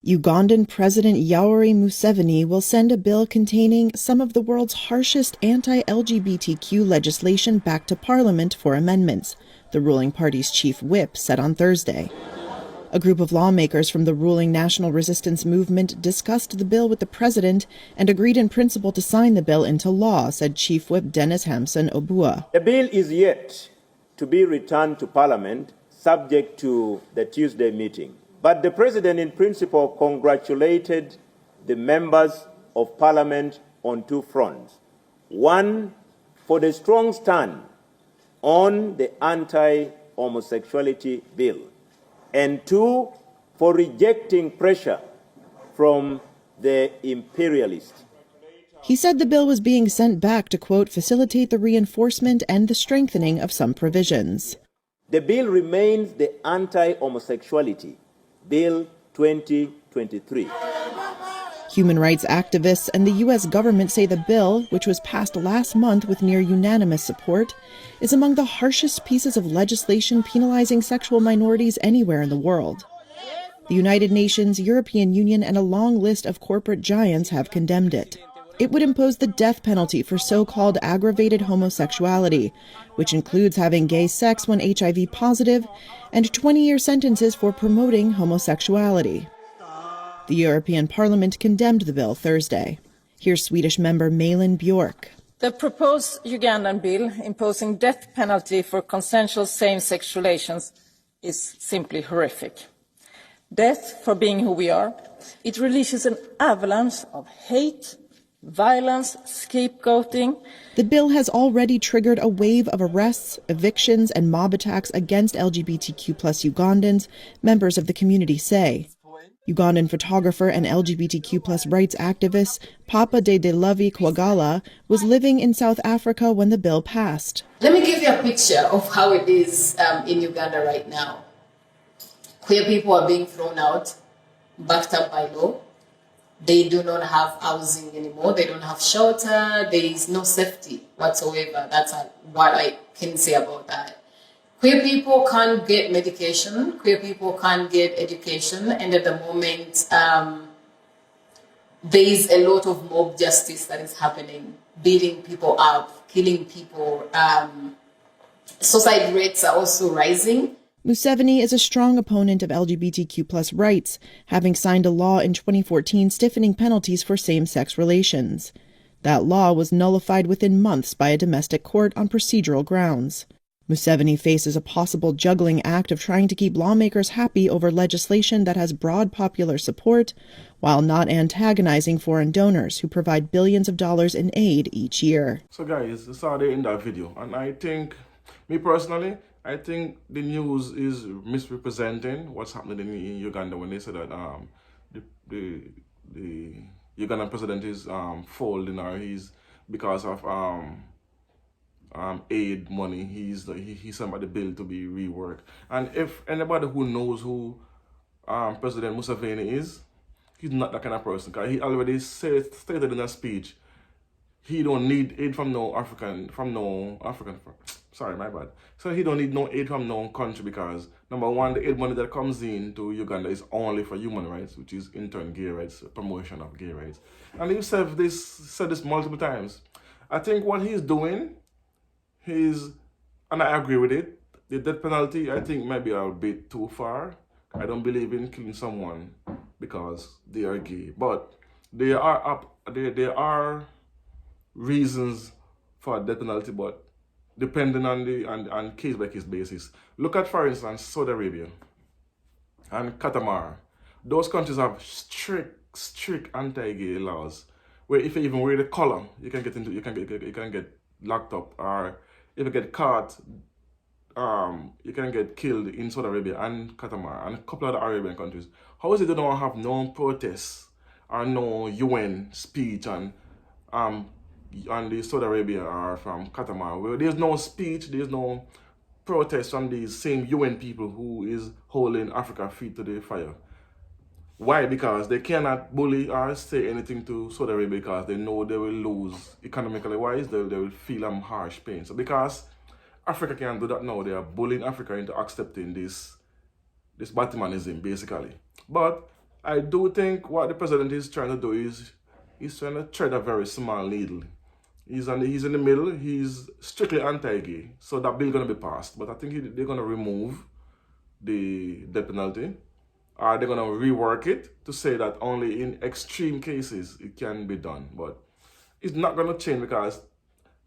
Ugandan President Yoweri Museveni will send a bill containing some of the world's harshest anti-LGBTQ legislation back to Parliament for amendments, the ruling party's chief whip said on Thursday. A group of lawmakers from the ruling National Resistance Movement discussed the bill with the president and agreed in principle to sign the bill into law, said Chief Whip Dennis Hampson Obua. The bill is yet to be returned to Parliament, subject to the Tuesday meeting. But the President, in principle, congratulated the members of Parliament on two fronts. One, for the strong stand on the anti-homosexuality bill. And two, for rejecting pressure from the imperialists. He said the bill was being sent back to, quote, facilitate the reinforcement and the strengthening of some provisions. The bill remains the anti-homosexuality Bill 2023. Human rights activists and the U.S. government say the bill, which was passed last month with near unanimous support, is among the harshest pieces of legislation penalizing sexual minorities anywhere in the world. The United Nations, European Union, and a long list of corporate giants have condemned it. It would impose the death penalty for so-called aggravated homosexuality, which includes having gay sex when HIV positive, and 20-year sentences for promoting homosexuality. The European Parliament condemned the bill Thursday. Here's Swedish member Malin Bjork. The proposed Ugandan bill imposing death penalty for consensual same-sex relations is simply horrific. Death for being who we are. It releases an avalanche of hate, violence, scapegoating. The bill has already triggered a wave of arrests, evictions, and mob attacks against LGBTQ+ Ugandans, members of the community say. Ugandan photographer and LGBTQ+ rights activist Papa de Delavi Kwagala was living in South Africa when the bill passed. Let me give you a picture of how it is in Uganda right now. Queer people are being thrown out, backed up by law. They do not have housing anymore. They don't have shelter. There is no safety whatsoever. That's what I can say about that. Queer people can't get medication. Queer people can't get education. And at the moment, there is a lot of mob justice that is happening, beating people up, killing people. Suicide rates are also rising. Museveni is a strong opponent of LGBTQ+ rights, having signed a law in 2014 stiffening penalties for same-sex relations. That law was nullified within months by a domestic court on procedural grounds. Museveni faces a possible juggling act of trying to keep lawmakers happy over legislation that has broad popular support, while not antagonizing foreign donors who provide billions of dollars in aid each year. So guys, I saw in that video, and I think, me personally, I think the news is misrepresenting what's happening in Uganda when they say that the Ugandan president is folding, or he's because of aid money. He sent the bill to be reworked. And if anybody who knows who President Museveni is, he's not that kind of person. Because he already stated in a speech, he don't need aid from no African. Sorry, my bad. So he don't need no aid from no country because, number one, the aid money that comes in to Uganda is only for human rights, which is in turn gay rights, promotion of gay rights. And he said this multiple times. I think what he's doing, and I agree with it, the death penalty, I think might be a bit too far. I don't believe in killing someone because they are gay. But there are reasons for death penalty, but depending on the case-by-case basis. Look at, for instance, Saudi Arabia and Qatar. Those countries have strict anti-gay laws, where if you even wear the collar, you can get locked up, or if you get caught, you can get killed in Saudi Arabia and Qatar and a couple of other Arabian countries. How is it they don't have no protests or no UN speech on the Saudi Arabia or from Qatar, where there's no speech, there's no protest from these same UN people who is holding Africa feet to the fire? Why? Because they cannot bully or say anything to Saudi Arabia because they know they will lose economically wise, they will feel harsh pain. So because Africa can't do that now, they are bullying Africa into accepting this Batmanism, basically. But I do think what the president is trying to do is he's trying to tread a very small needle. He's in the middle. He's strictly anti-gay, so that bill gonna be passed. But I think they're gonna remove the death penalty, or they're gonna rework it to say that only in extreme cases it can be done. But it's not gonna change because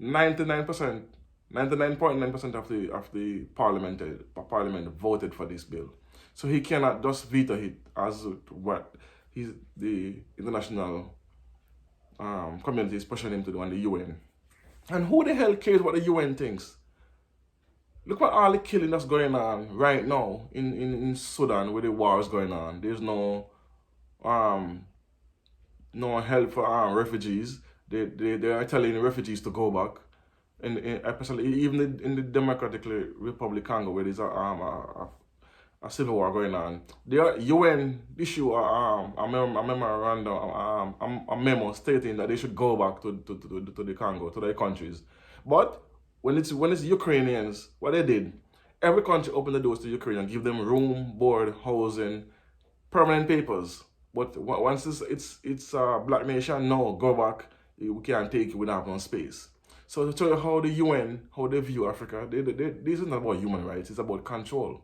99.9% of the parliament voted for this bill. So he cannot just veto it as what the international community is pushing him to do, and the UN. And who the hell cares what the UN thinks? Look at all the killing that's going on right now in Sudan, where the war is going on. There's no help for refugees. They are telling the refugees to go back. And especially even in the Democratic Republic of Congo, where there's a civil war going on, the UN issue a memorandum, a memo stating that they should go back to the Congo, to their countries. But when it's Ukrainians, what they did, every country opened the doors to Ukraine and give them room, board, housing, permanent papers. But once it's a black nation, no, go back. We can't take you without no space. So to tell you how the UN, how they view Africa, this isn't about human rights, it's about control.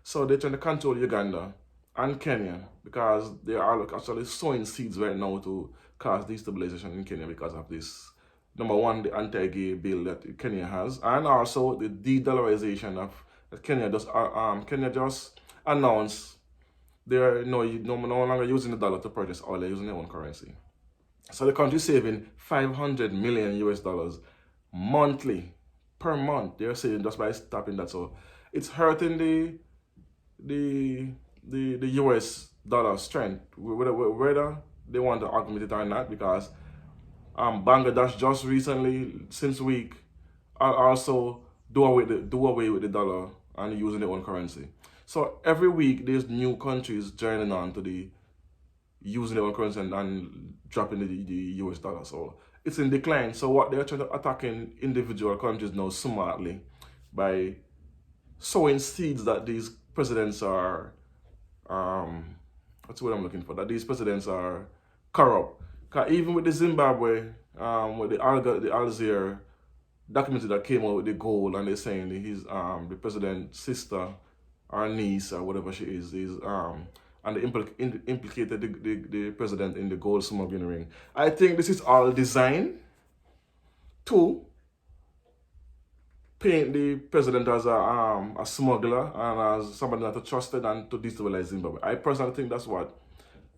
So they're trying to control Uganda and Kenya because they are actually sowing seeds right now to cause destabilization in Kenya because of this. Number one, the anti-gay bill that Kenya has, and also the de-dollarization of Kenya. Kenya just announced they're no longer using the dollar to purchase oil; they're using their own currency. So the country is saving $500 million monthly, per month. They're saving just by stopping that. So it's hurting the US dollar strength, whether they want to argument it or not, because Bangladesh just recently, since week, also do away with the dollar and using their own currency. So every week there's new countries joining on to the using their own currency and dropping the US dollar. So it's in decline. So what they're trying to attacking individual countries now smartly by sowing seeds that these presidents are what's what I'm looking for, that these presidents are corrupt. Cause even with the Zimbabwe, with the Alzheimer documentary that came out with the gold, and they're saying that he's the president's sister or niece or whatever she is and they implicated the president in the gold smuggling ring. I think this is all designed to paint the president as a smuggler and as somebody not to trusted and to destabilize Zimbabwe. I personally think that's what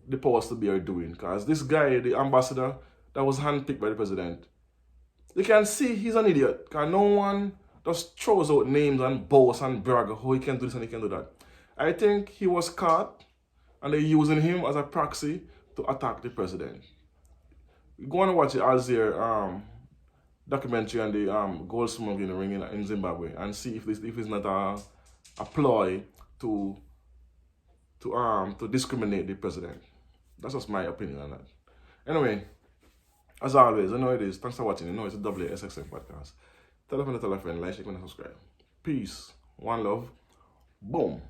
the powers to be are doing, because this guy, the ambassador that was handpicked by the president, you can see he's an idiot, because no one just throws out names and boasts and brag how he can do this and he can do that. I think he was caught and they're using him as a proxy to attack the president. Go and watch the Alzheimer documentary on the gold smuggling ring in Zimbabwe and see if it's not a ploy to discriminate the president. That's just my opinion on that. Anyway, as always, I know it is. Thanks for watching. You know it's a WSXM podcast. Tell a friend, like, share, and subscribe. Peace. One love. Boom.